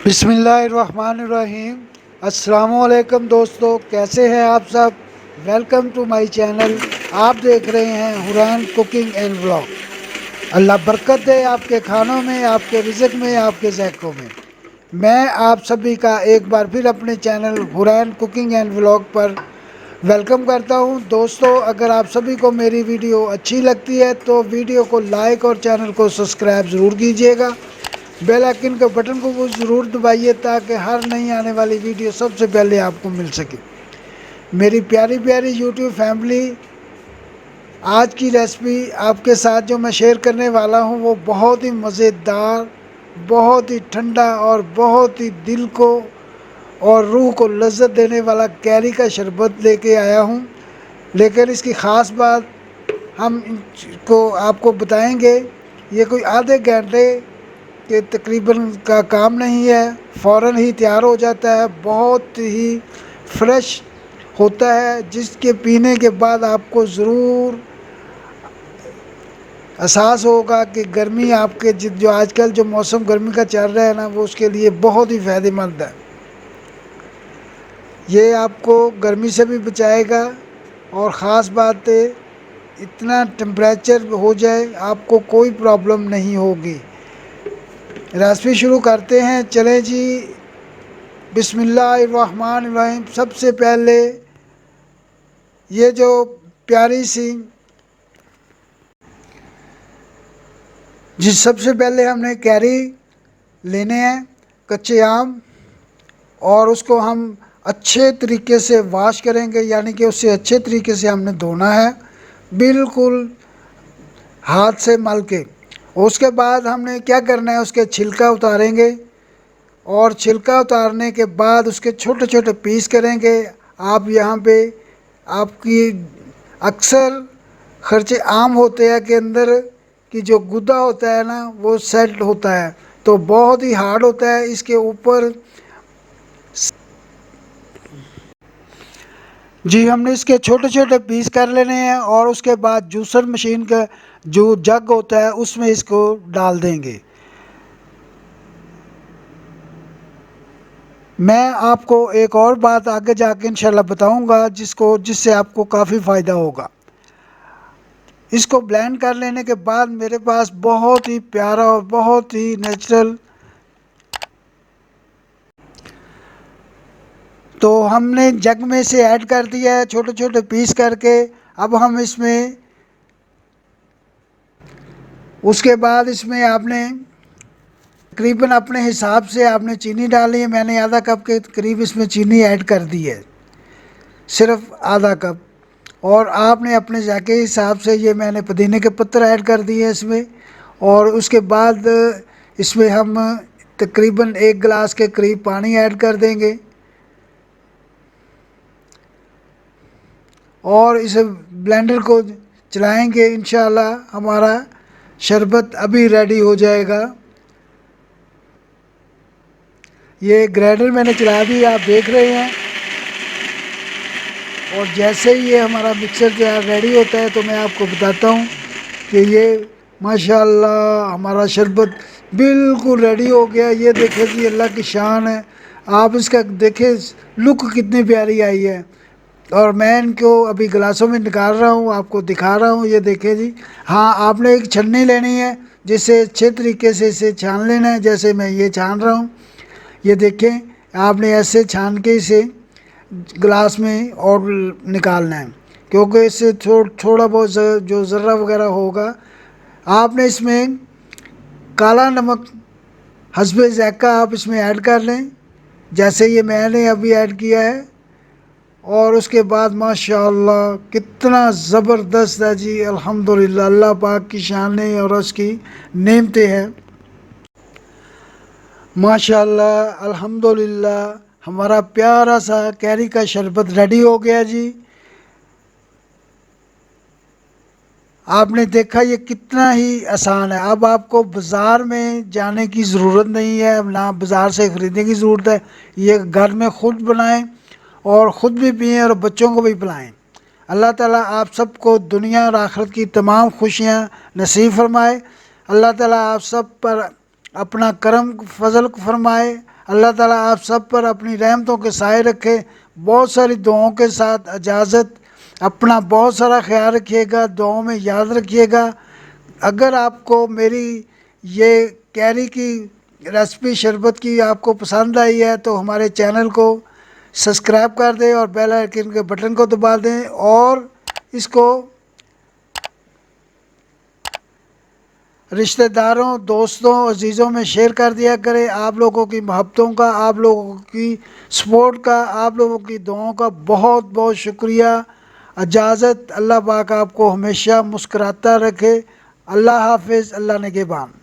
बिस्मिल्लाहिर्रहमानिर्रहीम। अस्सलामुअलैकुम दोस्तों, कैसे हैं आप सब। Welcome to my channel. आप देख रहे हैं Hurain cooking and vlog. Allah बरकत दे आपके खानों में, आपके रिज़्क में, आपके ज़ायक़ों में। मैं आप सभी का एक बार फिर अपने channel Hurain cooking and vlog पर वेलकम करता हूं। दोस्तों, अगर आप सभी को मेरी वीडियो अच्छी लगती है तो वीडियो को लाइक और चैनल को सब्सक्राइब ज़रूर कीजिएगा। बेल आइकन के बटन को वो ज़रूर दबाइए ताकि हर नई आने वाली वीडियो सबसे पहले आपको मिल सके। मेरी प्यारी प्यारी यूट्यूब फैमिली, आज की रेसिपी आपके साथ जो मैं शेयर करने वाला हूँ वो बहुत ही मज़ेदार, बहुत ही ठंडा और बहुत ही दिल को और रूह को लज्जत देने वाला कैरी का शरबत लेके आया हूँ। लेकिन इसकी ख़ास बात हम इनको आपको बताएंगे। ये कोई आधे घंटे के तकरीबन का काम नहीं है, फ़ौरन ही तैयार हो जाता है। बहुत ही फ्रेश होता है, जिसके पीने के बाद आपको ज़रूर एहसास होगा कि गर्मी आपके जो आजकल जो मौसम गर्मी का चल रहा है ना, वो उसके लिए बहुत ही फ़ायदेमंद है। ये आपको गर्मी से भी बचाएगा और ख़ास बात है, इतना टेम्परेचर हो जाए आपको कोई प्रॉब्लम नहीं होगी। रेसिपी शुरू करते हैं। चलें जी, बिस्मिल्लाहिर्रहमानिर्रहीम। सबसे पहले ये जो प्यारी सी सबसे पहले हमने कैरी लेने हैं, कच्चे आम, और उसको हम अच्छे तरीके से वॉश करेंगे, यानी कि उससे अच्छे तरीके से हमने धोना है, बिल्कुल हाथ से मल के। उसके बाद हमने क्या करना है, उसके छिलका उतारेंगे और छिलका उतारने के बाद उसके छोटे छोटे पीस करेंगे। आप यहाँ पे आपकी अक्सर खर्चे आम होते हैं कि अंदर की जो गुदा होता है ना, वो सेट होता है, तो बहुत ही हार्ड होता है। इसके ऊपर जी हमने इसके छोटे छोटे पीस कर लेने हैं और उसके बाद जूसर मशीन का जो जग होता है उसमें इसको डाल देंगे। मैं आपको एक और बात आगे जाके इंशाल्लाह बताऊंगा जिससे आपको काफ़ी फ़ायदा होगा। इसको ब्लेंड कर लेने के बाद मेरे पास बहुत ही प्यारा और बहुत ही नेचुरल, तो हमने जग में से ऐड कर दिया है छोटे छोटे पीस करके। अब हम इसमें उसके बाद इसमें आपने तकरीबन अपने हिसाब से आपने चीनी डाली है। मैंने आधा कप के करीब इसमें चीनी ऐड कर दी है, सिर्फ आधा कप। और आपने अपने जायके के हिसाब से ये मैंने पुदीने के पत्ते ऐड कर दिए इसमें। और उसके बाद इसमें हम तकरीबन 1 गिलास के करीब पानी ऐड कर देंगे और इस ब्लेंडर को चलाएंगे। इंशाल्लाह हमारा शरबत अभी रेडी हो जाएगा। ये ग्राइंडर मैंने चला दिया, आप देख रहे हैं। और जैसे ही ये हमारा मिक्सर जो है रेडी होता है तो मैं आपको बताता हूँ कि ये माशाल्लाह हमारा शरबत बिल्कुल रेडी हो गया। ये देखें जी, अल्लाह की शान है। आप इसका देखें, लुक कितनी प्यारी आई है। और मैं इनको अभी गिलासों में निकाल रहा हूँ, आपको दिखा रहा हूँ। ये देखें जी। हाँ, आपने एक छन्नी लेनी है जिससे अच्छे तरीके से इसे छान लेना है, जैसे मैं ये छान रहा हूँ। ये देखें, आपने ऐसे छान के इसे गिलास में और निकालना है, क्योंकि इससे थोड़ा बहुत जो ज़र्रा वगैरह होगा। आपने इसमें काला नमक हस्बे ज़ायक़ा आप इसमें ऐड कर लें, जैसे ये मैंने अभी ऐड किया है। और उसके बाद माशाअल्लाह कितना ज़बरदस्त है जी, अल्हम्दुलिल्लाह। अल्लाह पाक की शानें और उसकी नेमतें हैं माशाअल्लाह, अल्हम्दुलिल्लाह। हमारा प्यारा सा कैरी का शरबत रेडी हो गया जी। आपने देखा ये कितना ही आसान है। अब आपको बाज़ार में जाने की ज़रूरत नहीं है, ना बाज़ार से ख़रीदने की ज़रूरत है। ये घर में ख़ुद बनाएं और ख़ुद भी पिएँ और बच्चों को भी पिलाएं। अल्लाह ताला आप सबको दुनिया और आखिरत की तमाम खुशियाँ नसीब फरमाए। अल्लाह ताला आप सब पर अपना करम फजल फरमाए। अल्लाह ताला आप सब पर अपनी रहमतों के साए रखे। बहुत सारी दुआओं के साथ इजाज़त। अपना बहुत सारा ख्याल रखिएगा, दुआओं में याद रखिएगा। अगर आपको मेरी ये कैरी की रेसिपी शरबत की आपको पसंद आई है तो हमारे चैनल को सब्सक्राइब कर दें और बेल आइकन के बटन को दबा दें और इसको रिश्तेदारों, दोस्तों, अजीज़ों में शेयर कर दिया करें। आप लोगों की मोहब्बतों का, आप लोगों की सपोर्ट का, आप लोगों की दुआओं का बहुत बहुत शुक्रिया। इजाज़त। अल्लाह पाक आपको हमेशा मुस्कुराता रखे। अल्लाह हाफिज़। अल्लाह निगहबान।